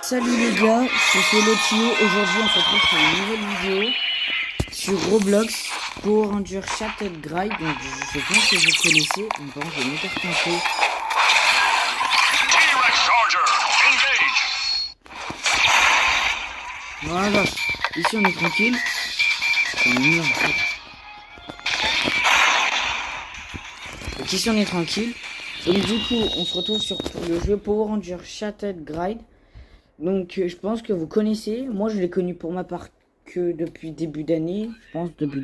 Salut les gars, c'est Lotio. Aujourd'hui on se retrouve pour une nouvelle vidéo sur Roblox pour Ranger Shattered Gride. Donc je pense que vous connaissez. Donc par contre je vais m'écarter un peu. Voilà, ici on est tranquille. Donc ici on est tranquille. Et du coup on se retrouve sur le jeu Power Ranger Shattered Gride. Donc je pense que vous connaissez. Moi je l'ai connu pour ma part que depuis début d'année. Je pense depuis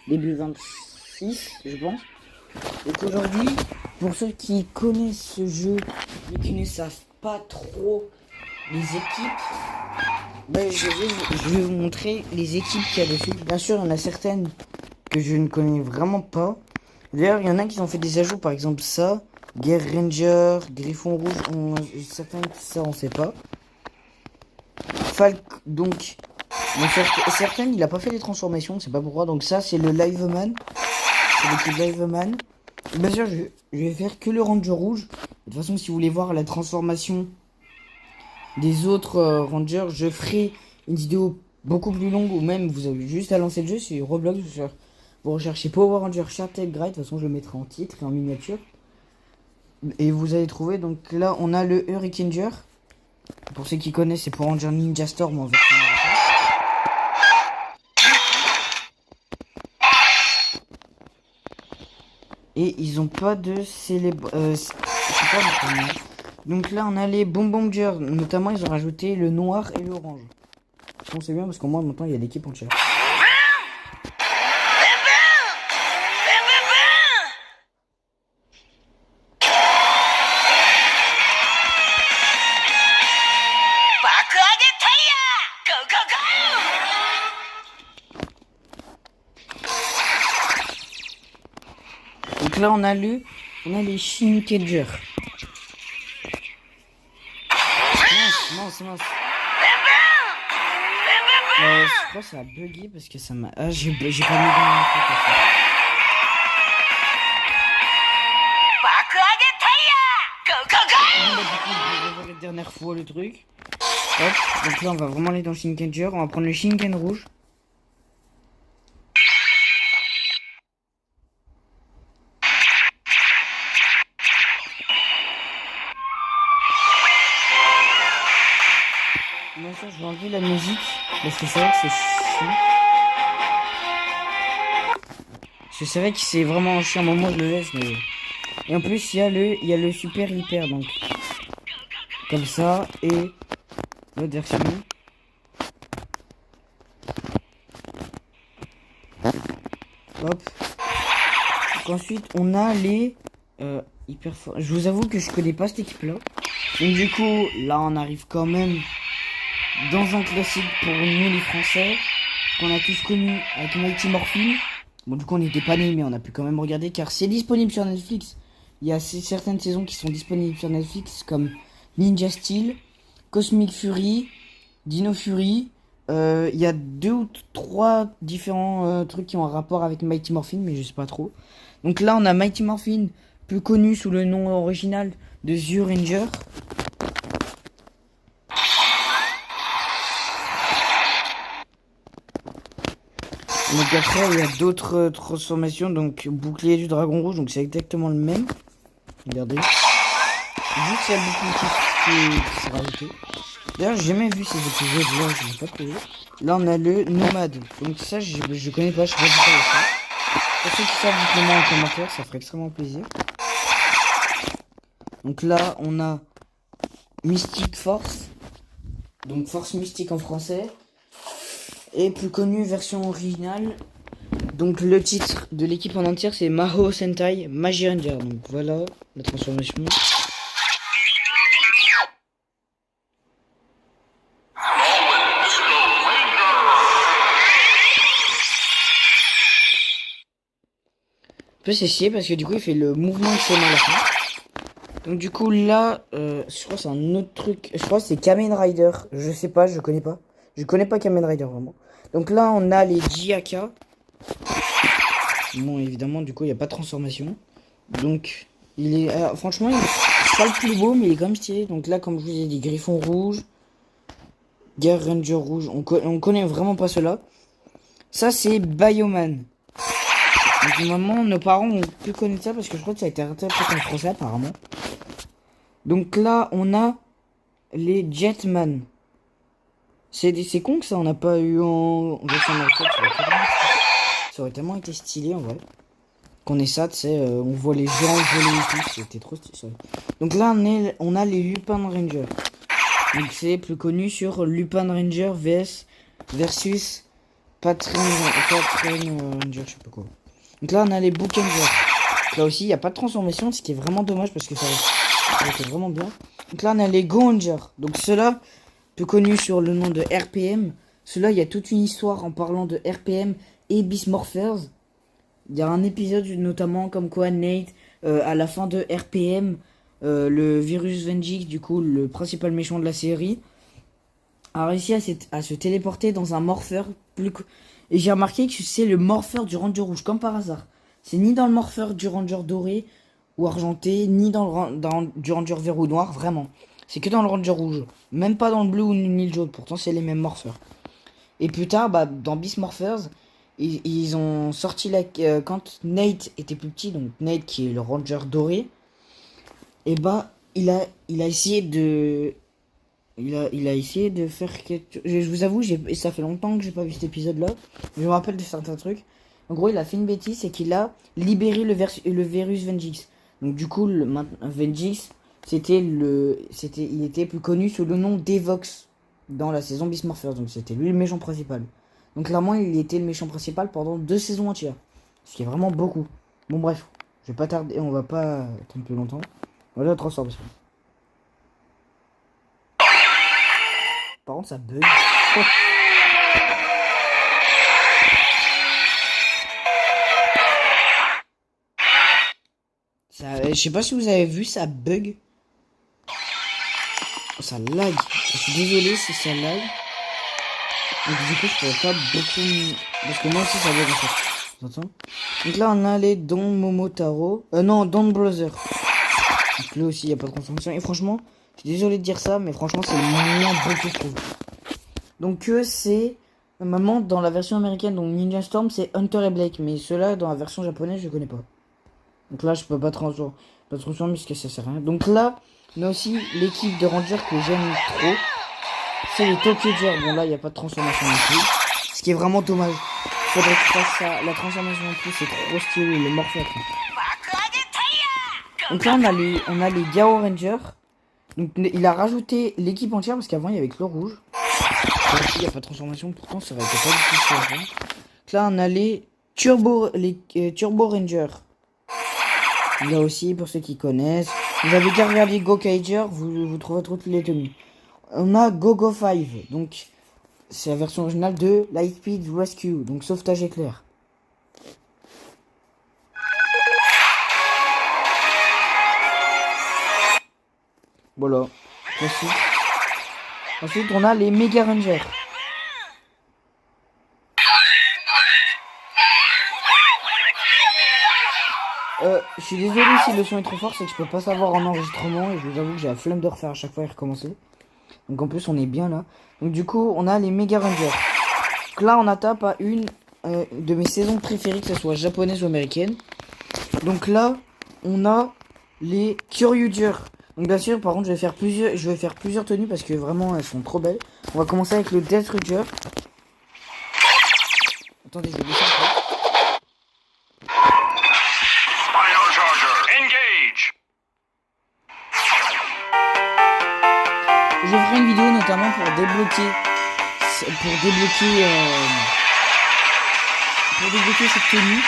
début 26 je pense. Donc aujourd'hui, pour ceux qui connaissent ce jeu mais qui ne savent pas trop les équipes, ben, je vais vous montrer les équipes qu'il y a dessus. Bien sûr il y en a certaines que je ne connais vraiment pas. D'ailleurs il y en a qui ont fait des ajouts, par exemple ça, Guerre Ranger, Griffon Rouge, certaines ça on sait pas. Falk, donc, certaines il a pas fait les transformations, c'est pas pourquoi. Donc ça c'est le Liveman, c'est l'équipe Liveman. Bien sûr je vais faire que le Ranger Rouge. De toute façon si vous voulez voir la transformation des autres Rangers, je ferai une vidéo beaucoup plus longue, ou même vous avez juste à lancer le jeu sur Roblox. Vous recherchez Power Ranger Shattered Gride, de toute façon je le mettrai en titre et en miniature. Et vous allez trouver, donc là on a le Hurricaneer. Pour ceux qui connaissent, c'est pour Ranger Ninja Storm en version et ils ont pas de célèbre. Donc là on a les Bombardiers, notamment ils ont rajouté le noir et l'orange. Bon c'est bien parce qu'au moins maintenant il y a l'équipe entière. Donc là on a les Shinkenger. Mince. Je crois que ça a bugué parce que ça m'a... Ah j'ai pas mis dans mon truc. Je vais revoir la dernière fois le truc. Hop, donc là on va vraiment aller dans le Shinkenger. On va prendre le Shinken rouge. Moi ça je vais enlever la musique parce que c'est vrai que c'est chiant. C'est vrai que c'est vraiment chiant, au moment je le laisse mais... Et en plus il y a le super hyper, donc comme ça, et l'autre version. Hop. Donc ensuite on a les hyper forts. Je vous avoue que je connais pas cette équipe là. Donc du coup là on arrive quand même dans un classique pour nous les Français qu'on a tous connu avec Mighty Morphin. Bon du coup on n'était pas nés mais on a pu quand même regarder car c'est disponible sur Netflix. Il y a certaines saisons qui sont disponibles sur Netflix comme Ninja Steel, Cosmic Fury, Dino Fury. Il y a 2 ou 3 différents trucs qui ont un rapport avec Mighty Morphin mais je sais pas trop. Donc là on a Mighty Morphin, plus connu sous le nom original de Zyuranger. Donc après il y a d'autres transformations, donc bouclier du dragon rouge, donc c'est exactement le même. Regardez. Juste il y a le bouclier qui s'est rajouté. D'ailleurs j'ai jamais vu ces épisodes là, je n'ai pas trouvé. Là on a le nomade. Donc ça je connais pas, je sais pas du tout ça. Pour ceux qui savent, dites-le moi en commentaire, ça ferait extrêmement plaisir. Donc là on a Mystic Force. Donc Force Mystique en français. Et plus connu version originale. Donc le titre de l'équipe en entière c'est Maho Sentai Magi Ranger. Donc voilà la transformation. On peut s'essayer parce que du coup il fait le mouvement de ses mains à la fin. Donc du coup là je crois que c'est un autre truc. Je crois que c'est Kamen Rider. Je sais pas, je connais pas. Je connais pas Kamen Rider vraiment. Donc là on a les JAK. Bon évidemment du coup il n'y a pas de transformation. Donc il est franchement il est pas le plus beau mais il est quand même stylé. Donc là comme je vous ai dit, Griffon rouge, Guerre Ranger rouge. On connaît vraiment pas cela. Ça, c'est Bioman. Donc, normalement, nos parents ont pu connaître ça parce que je crois que ça a été interprété en français apparemment. Donc là, on a les Jetman. C'est con que ça, on n'a pas eu en version américaine. Ça aurait tellement été stylé en vrai. Qu'on ait ça, tu sais, on voit les gens voler et tout, c'était trop stylé. Donc là, on a les Lupin Rangers. Donc c'est plus connu sur Lupin Ranger versus Patron Ranger, je sais pas quoi. Donc là, on a les Bookengers. Là aussi, il n'y a pas de transformation, ce qui est vraiment dommage parce que ça aurait été vraiment bien. Donc là, on a les Go-Rangers. Donc ceux-là, plus connus sur le nom de RPM. Ceux-là, il y a toute une histoire en parlant de RPM et Beast Morphers. Il y a un épisode notamment comme quoi Nate, à la fin de RPM, le virus Vengix, du coup le principal méchant de la série, a réussi à se téléporter dans un morpheur. Et j'ai remarqué que c'est le morpheur du Ranger rouge, comme par hasard. C'est ni dans le morpheur du Ranger doré ou argenté, ni dans du Ranger vert ou noir, vraiment. C'est que dans le Ranger rouge. Même pas dans le bleu ou ni le jaune, pourtant c'est les mêmes morpheurs. Et plus tard, dans Beast Morphers, ils ont sorti quand Nate était plus petit, donc Nate qui est le Ranger doré, et il a essayé de faire je vous avoue, ça fait longtemps que j'ai pas vu cet épisode là. Je me rappelle de certains trucs. En gros, il a fait une bêtise, c'est qu'il a libéré le virus Vengix. Donc du coup, Vengix, il était plus connu sous le nom d'Evox dans la saison Beast Morphers, donc c'était lui le méchant principal. Donc clairement, il était le méchant principal pendant 2 saisons entières. Ce qui est vraiment beaucoup. Bon bref, je vais pas tarder, on va pas attendre plus longtemps. Voilà la transformation. Par contre, ça bug. Oh. Je sais pas si vous avez vu, ça bug. Oh, ça lag. Je suis désolé si ça lag. Donc du coup, je pourrais pas beaucoup... Parce que moi aussi, ça bug en fait. T'entends? Donc là, on a les Don Momotaro. Non, Don Brother. Donc là aussi, il n'y a pas de transformation. Et franchement, je suis désolé de dire ça, mais franchement, c'est le moins beau que je trouve. Donc c'est... Normalement, dans la version américaine, donc Ninja Storm, c'est Hunter et Blake. Mais ceux-là, dans la version japonaise, je connais pas. Donc là, je peux pas transformer parce que ça sert à rien. Donc là, on a aussi l'équipe de Rangers que j'aime trop. C'est les Tokyo Gers. Bon là, il n'y a pas de transformation non plus. Ce qui est vraiment dommage. Faudrait que je fasse ça. La transformation en plus, c'est trop stylé. Le morpheur. Donc là, on a les Gao Rangers. Donc il a rajouté l'équipe entière parce qu'avant, il y avait que le rouge. Il n'y a pas de transformation. Pourtant, ça aurait été pas du tout ça. Donc là, on a les Turbo Rangers. Là aussi, pour ceux qui connaissent. Vous avez qu'à regarder Go Kaiger, vous trouverez toutes les tenues. On a Go 5, donc c'est la version originale de Lightspeed Rescue, donc sauvetage éclair. Voilà. Ensuite, on a les Mega Rangers. Je suis désolé si le son est trop fort, c'est que je peux pas savoir en enregistrement et je vous avoue que j'ai la flemme de refaire à chaque fois et recommencer. Donc en plus on est bien là. Donc du coup on a les Mega Rangers. Donc là on attaque à une de mes saisons préférées, que ce soit japonaise ou américaine. Donc là on a les Kyoryuger. Donc bien sûr par contre je vais faire plusieurs tenues parce que vraiment elles sont trop belles. On va commencer avec le Death Ranger. Attendez, je vais baisser un peu. Je ferai une vidéo notamment pour débloquer cette tenue.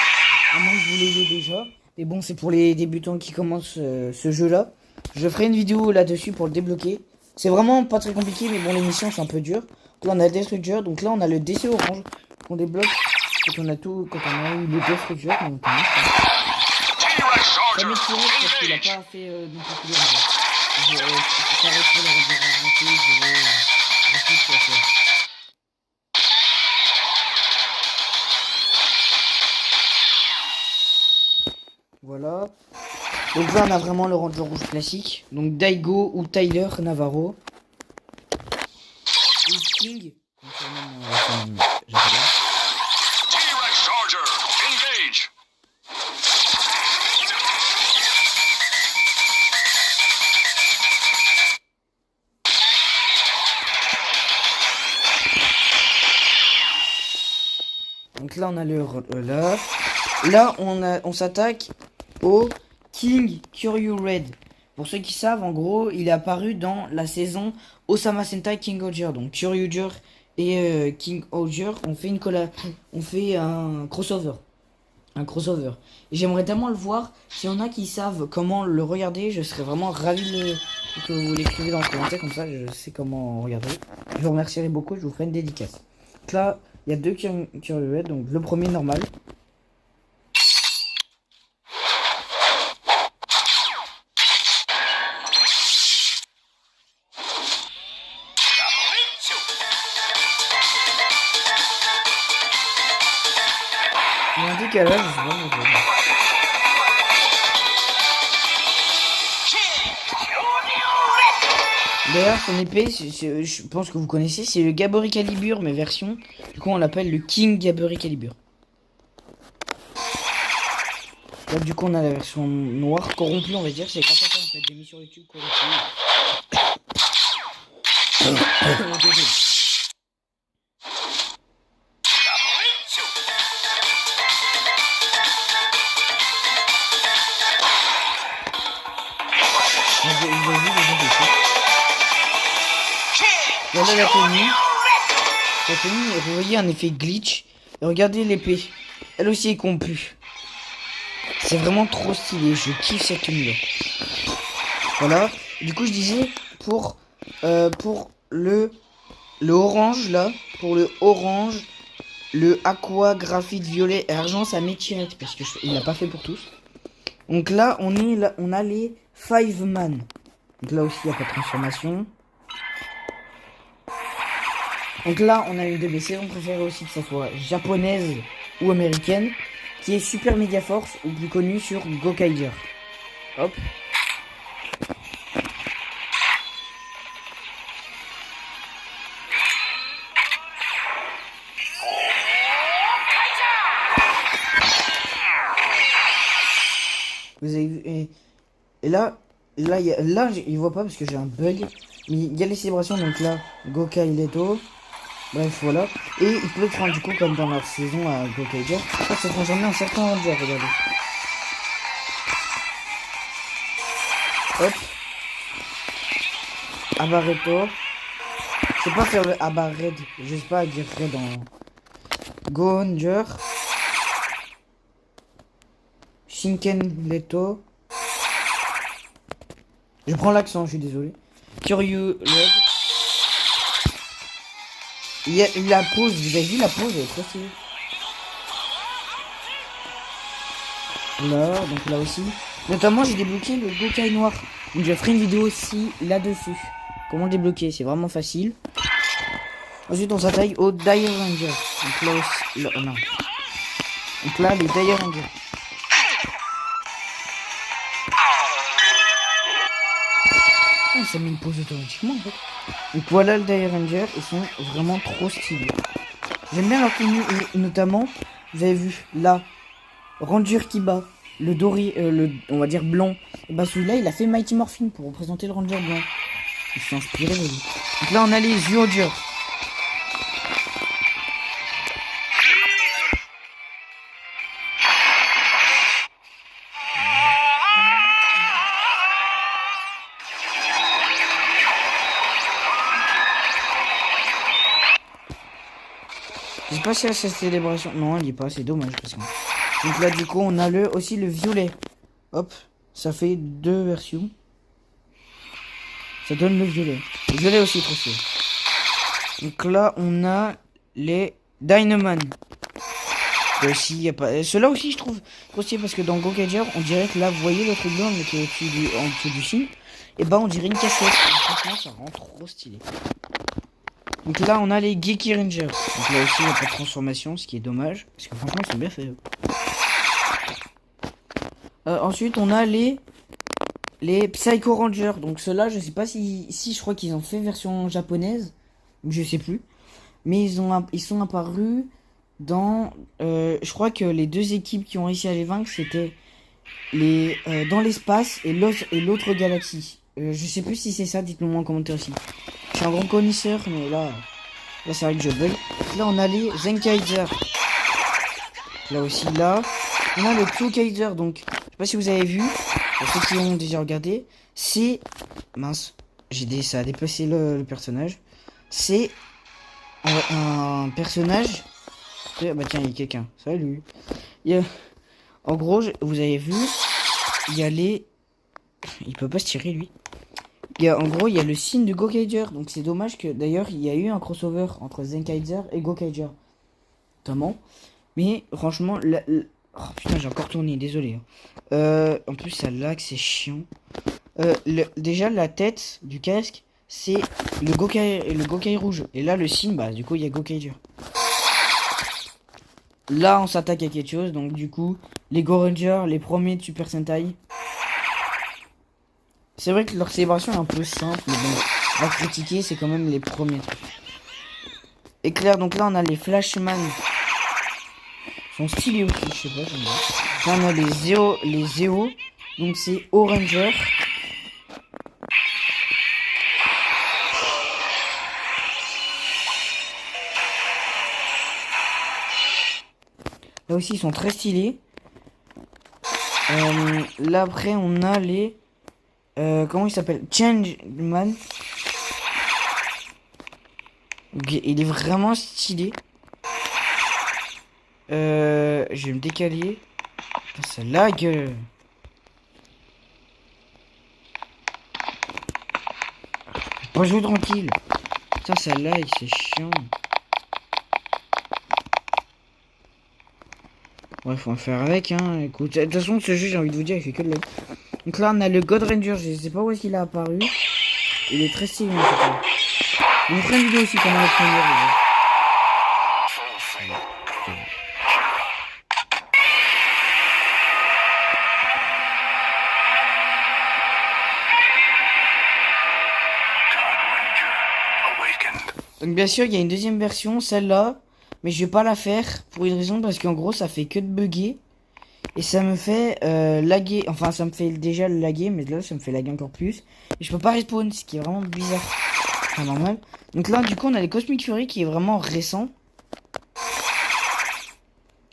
À moins que vous l'ayez déjà. Mais bon, c'est pour les débutants qui commencent ce jeu-là. Je ferai une vidéo là-dessus pour le débloquer. C'est vraiment pas très compliqué, mais bon, les missions sont un peu dures. Donc là, on a Destructure. Donc là, on a le DC orange qu'on débloque quand on a eu le Destructure. Ça m'est tiré parce qu'il a pas fait non plus voilà. Donc là on a vraiment le Ranger rouge classique. Donc Daigo ou Tyler Navarro. King, comme surnomme en version japonaise. T-Rex Charger, engage! Donc là on a là on s'attaque au King Kuryu Red. Pour ceux qui savent, en gros, il est apparu dans la saison Osama Sentai King Oger. Donc Kyoryuger et King Oger ont fait on fait un crossover. Un crossover. Et j'aimerais tellement le voir. S'il y en a qui savent comment le regarder, je serais vraiment ravi que vous l'écrivez dans le commentaire. Comme ça, je sais comment regarder. Je vous remercierai beaucoup. Je vous ferai une dédicace. Donc là, il y a deux Kuryu Red. Donc le premier normal. Il y a un décalage, je sais pas pourquoi. D'ailleurs, son épée, je pense que vous connaissez, c'est le Gabori Calibur, mais version. Du coup, on l'appelle le King Gabori Calibur. Là, du coup, on a la version noire, corrompue, on va dire. C'est grâce à ça, en fait, j'ai mis sur YouTube corrompue. Voilà la tenue. La tenue, vous voyez un effet glitch. Et regardez l'épée. Elle aussi est corrompue. C'est vraiment trop stylé. Je kiffe cette tenue là. Voilà. Du coup, je disais pour le orange là, pour le orange, le aqua, graphite, violet et argent, ça m'étirette parce que il l'a pas fait pour tous. Donc là, on a les 5 man. Donc là aussi, il n'y a pas de transformation. Donc là, on a une de mes saisons préférées aussi, que ce soit japonaise ou américaine, qui est Super Media Force, ou plus connue sur Gokaiger. Hop. Vous avez vu, et là, il voit pas parce que j'ai un bug. Mais il y a les célébrations, donc là, Gokai Leto. Bref, voilà. Et il peut prendre du coup, comme dans leur saison à Gokaiger, ça se transformer en certains Rangers, regardez. Hop. Abareto. Je sais pas faire le Abared. Je sais pas dire Red en Gohanger. Shinken Leto. Je prends l'accent, je suis désolé. Kuryu Red. Il y a la pause, vous avez vu la pause, elle est trop stylée. Là, donc là aussi. Notamment, j'ai débloqué le Gokai noir. Donc, je ferai une vidéo aussi là-dessus. Comment le débloquer, c'est vraiment facile. Ensuite, on s'attaque au Dire Ranger. Donc là aussi. Là, non. Donc là, les Dire Ranger. Ah, ça met une pause automatiquement en fait. Donc voilà le Dire Ranger, ils sont vraiment trop stylés. J'aime bien leur tenue et notamment, vous avez vu là, Ranger Kiba, le doré, on va dire blanc. Et bah celui-là, il a fait Mighty Morphin pour représenter le Ranger blanc. Ils sont inspirés de lui. Donc là, on a les Zyuohger. Je sais pas si à cette célébration. Non, il est pas, c'est dommage parce que. Donc là, du coup, on a aussi le violet. Hop, ça fait deux versions. Ça donne le violet. Le violet aussi trop stylé. Donc là, on a les Dynaman. Aussi, y a pas. Ceux-là aussi, je trouve trop stylé parce que dans Gokaiger, on dirait que là, vous voyez le truc blanc qui est en dessous du signe. Et bah, on dirait une casquette. Et franchement, ça rend trop stylé. Donc là, on a les Geeky Rangers. Donc là aussi, il n'y a pas de transformation, ce qui est dommage. Parce que franchement, ils sont bien faits. Ensuite, on a les Psycho Rangers. Donc ceux-là, je sais pas si je crois qu'ils ont fait version japonaise. Je sais plus. mais ils sont apparus dans... je crois que les deux équipes qui ont réussi à les vaincre, c'était dans l'espace et l'autre galaxie. Je sais plus si c'est ça, dites-le moi en commentaire aussi. Je suis un grand connaisseur, mais là c'est vrai que je bug. Là on a les Zenkaiser. Là aussi, là on a le Kyokaiser. Donc je sais pas si vous avez vu, pour ceux qui ont déjà regardé, c'est... Mince, ça a déplacé le personnage. C'est un personnage... Bah tiens, il y a quelqu'un. Salut. En gros, vous avez vu, il y a les... Il peut pas se tirer, lui. En gros, il y a le signe de Gokaiger. Donc c'est dommage que... D'ailleurs, il y a eu un crossover entre Zenkaiser et Gokaiger. Notamment. Mais franchement... Oh putain, j'ai encore tourné, désolé. En plus, ça lag, c'est chiant. Déjà, la tête du casque, c'est le Gokai rouge. Et là, le signe, bah du coup, il y a Gokaiger. Là, on s'attaque à quelque chose. Donc du coup, les Go Rangers, les premiers de Super Sentai. C'est vrai que leur célébration est un peu simple, mais bon, on va critiquer, c'est quand même les premiers trucs. Éclair, donc là, on a les Flashman. Ils sont stylés aussi, je sais pas, j'aime bien. Là, on a les Zeo. Donc c'est Oranger. Là aussi, ils sont très stylés. Là, après, on a les... comment il s'appelle? Changeman. Okay, il est vraiment stylé. Je vais me décaler. Putain, ça lag. Pas jouer tranquille. Putain, ça lag, c'est chiant. Ouais, faut en faire avec, hein. Écoute, de toute façon, ce jeu, j'ai envie de vous dire, il fait que de lag. Donc là, on a le God Ranger. Je sais pas où est-ce qu'il a apparu. Il est très stylé, en fait. On fera une vidéo aussi comment le prendre. Donc bien sûr, il y a une deuxième version, celle-là. Mais je vais pas la faire pour une raison, parce qu'en gros, ça fait que de bugger. Et ça me fait laguer. Enfin, ça me fait déjà le laguer, mais là, ça me fait laguer encore plus. Et je peux pas respawn, ce qui est vraiment bizarre. Pas normal. Donc là, du coup, on a les Cosmic Fury qui est vraiment récent.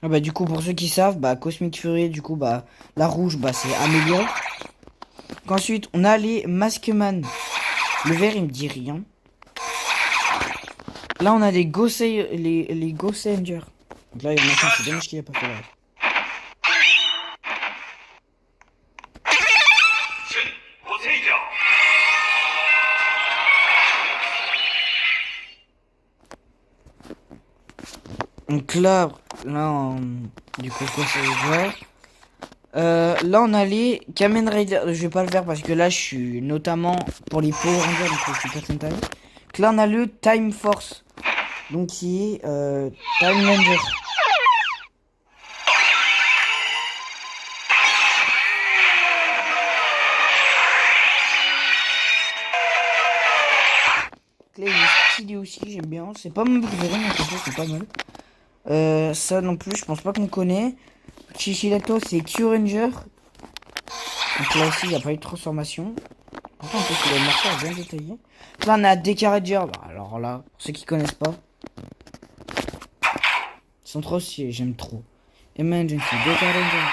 Ah bah du coup, pour ceux qui savent, bah Cosmic Fury, du coup, bah la rouge, bah c'est Amelia. Donc, ensuite, on a les Maskman. Le vert, il me dit rien. Là, on a les Gosei, les Goseinger. Donc là, il y en a un, c'est dommage qu'il n'y a pas fait là. Donc là du coup, Goseinger. Là, on a les Kamen Rider. Je vais pas le faire parce que là, je suis notamment pour les Power Rangers, donc je suis Super Sentai. Donc là, on a le Time Force. Donc qui est Time Ranger. Là, il est stylé aussi, j'aime bien. C'est pas mon préféré, mais c'est pas mal. Ça non plus, je pense pas qu'on connaît. Chichilato, c'est Q-Ranger. Donc là aussi, il n'y a pas eu de transformation. Pourtant, en plus, le marqueur est bien détaillé. Là, on a DK Ranger. Bah, alors là, pour ceux qui connaissent pas, ils sont trop stylés, j'aime trop. Emergency, DK Ranger.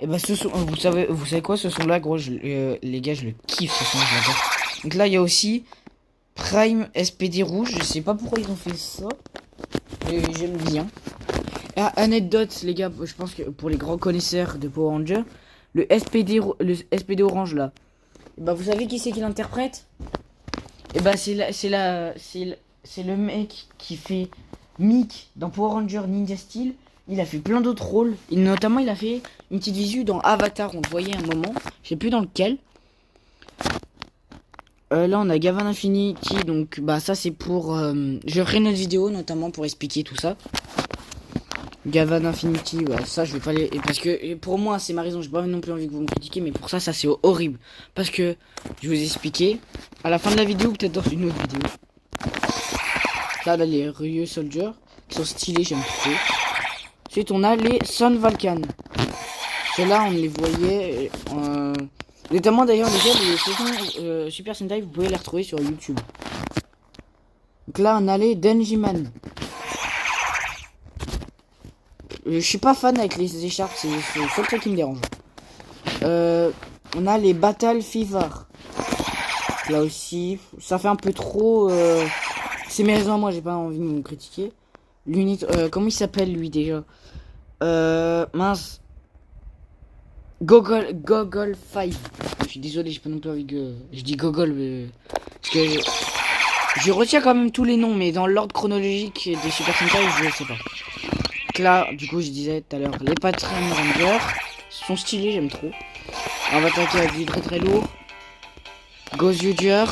Et bah, ce sont, vous savez quoi, ce sont là, gros, les gars, je le kiffe, ce son, je l'adore. Donc là, il y a aussi Prime SPD rouge. Je sais pas pourquoi ils ont fait ça. Mais j'aime bien. Ah, anecdote, les gars, je pense que pour les grands connaisseurs de Power Rangers, le SPD orange là. Et bah, vous savez qui c'est qui l'interprète? Et bah, c'est le mec qui fait Mick dans Power Rangers Ninja Steel. Il a fait plein d'autres rôles. Notamment, il a fait une petite visu dans Avatar. On le voyait un moment. Je sais plus dans lequel. Là, on a Gavan Infinity. Donc, bah, ça, c'est pour... je ferai une autre vidéo, notamment pour expliquer tout ça. Gavan Infinity, ouais, ça je vais pas les... Parce que pour moi, c'est ma raison, j'ai pas non plus envie que vous me critiquiez, mais pour ça c'est horrible. Parce que, je vais vous expliquer, à la fin de la vidéo, peut-être dans une autre vidéo. Là, on a les Ryu Soldier, qui sont stylés, j'aime trop. Ensuite, on a les Sun Vulcan. Ceux-là, on les voyait... Notamment d'ailleurs, les gars, les saisons Super Sentai, vous pouvez les retrouver sur YouTube. Donc là, on a les Denjiman. Je suis pas fan avec les écharpes, c'est le seul truc qui me dérange. On a les Battle Fever. Là aussi, ça fait un peu trop... C'est mes raisons, moi j'ai pas envie de me critiquer. L'unité... comment il s'appelle lui déjà mince. Gogol 5. Je suis désolé, j'ai pas non plus envie que... Je dis Gogol, mais... Parce que... Je retiens quand même tous les noms, mais dans l'ordre chronologique des Super Sentai, je sais pas. Donc là, du coup, je disais tout à l'heure, les Patron Rangers sont stylés, j'aime trop. On va attaquer avec du très très lourd. Gozyuger.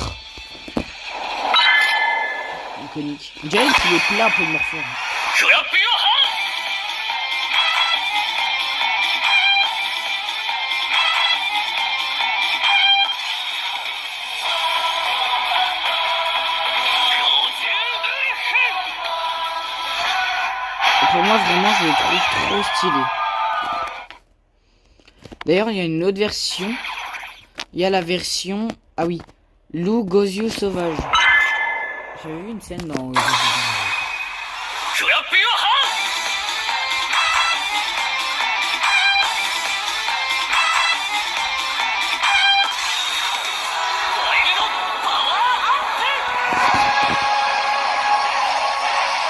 Iconique. On dirait qu'il est plat pour le morpheur. Pour moi, vraiment, je le trouve trop stylé. D'ailleurs, il y a une autre version. Il y a la version... Ah oui. Loup Gozyu Sauvage. J'avais vu une scène dans...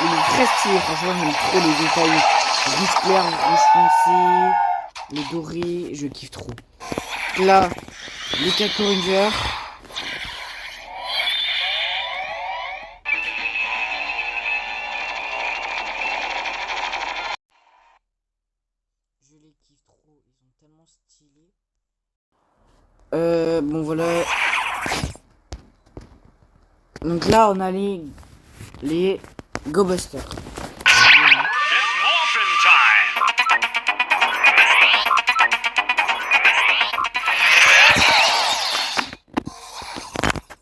Il est très stylé, franchement, j'aime trop les détails. Rouge clair, rouge foncé, les dorés, je kiffe trop. Là, les Kako Rangers. Je les kiffe trop, ils sont tellement stylés. Bon voilà. Donc là, on a les Go Busters.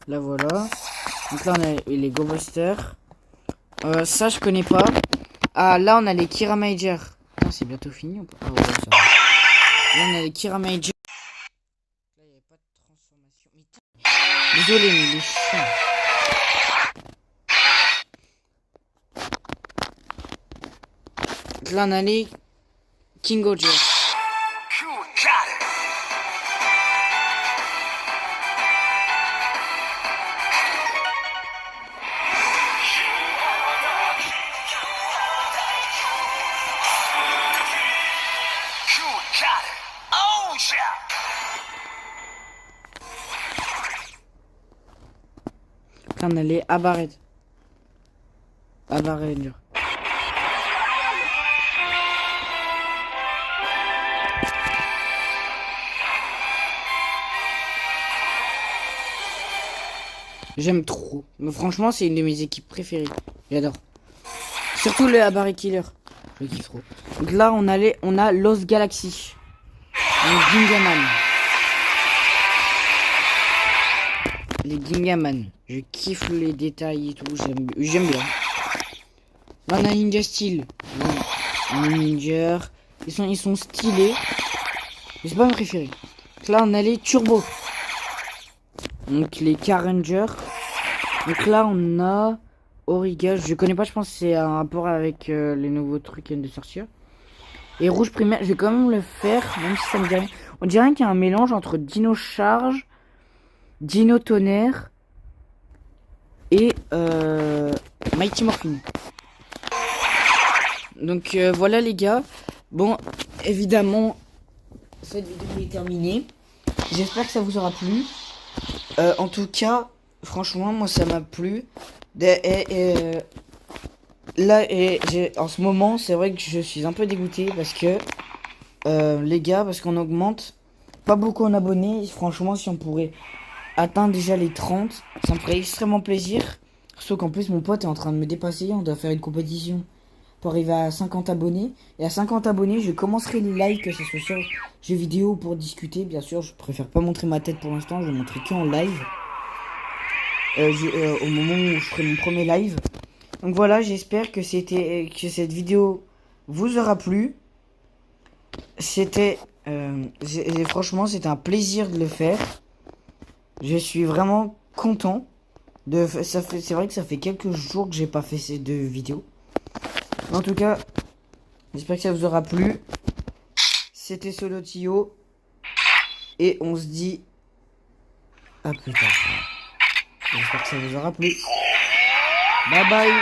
Là voilà. Donc là on a les Go Busters. Ça je connais pas. Ah là on a les Kira Major. Ah, c'est bientôt fini ou pas? Ah ouais, ça va. Là on a les Kira Major. Là il n'y avait pas de transformation. Mais désolé mais les chiens. Là on a les King Oger. Là on a les Abaret. Abaret Ranger. J'aime trop. Mais franchement, c'est une de mes équipes préférées. J'adore. Surtout le Abaret Killer. Je kiffe trop. Donc là, on a Los Galaxy. Les Gingaman. Les Gingaman. Je kiffe les détails et tout. J'aime bien. Là, on a Ninja Steel. Ninja. Ils sont stylés. Mais c'est pas mes préférés. Donc là, on a les Turbo. Donc les K-Rangers. Donc là on a Origa. Je connais pas, je pense que c'est un rapport avec les nouveaux trucs qui viennent de sortir. Et Rouge Primaire, je vais quand même le faire, même si ça me dit rien. On dirait qu'il y a un mélange entre Dino Charge, Dino Tonnerre et Mighty Morphin. Donc voilà les gars. Bon, évidemment, cette vidéo est terminée. J'espère que ça vous aura plu. En tout cas, franchement, moi ça m'a plu. Là, en ce moment, c'est vrai que je suis un peu dégoûté parce que les gars, parce qu'on augmente pas beaucoup en abonnés. Franchement, si on pourrait atteindre déjà les 30, ça me ferait extrêmement plaisir. Sauf qu'en plus, mon pote est en train de me dépasser. On doit faire une compétition pour arriver à 50 abonnés. Et à 50 abonnés, je commencerai les lives, que ce soit sur jeux vidéo ou pour discuter. Bien sûr, je préfère pas montrer ma tête pour l'instant, je vais montrer que en live. Au moment où je ferai mon premier live. Donc voilà, j'espère que cette vidéo vous aura plu. Franchement, c'était un plaisir de le faire. Je suis vraiment content. C'est vrai que ça fait quelques jours que j'ai pas fait ces 2 vidéos. En tout cas, j'espère que ça vous aura plu. C'était Solotio. Et on se dit à plus tard. J'espère que ça vous aura plu. Bye bye.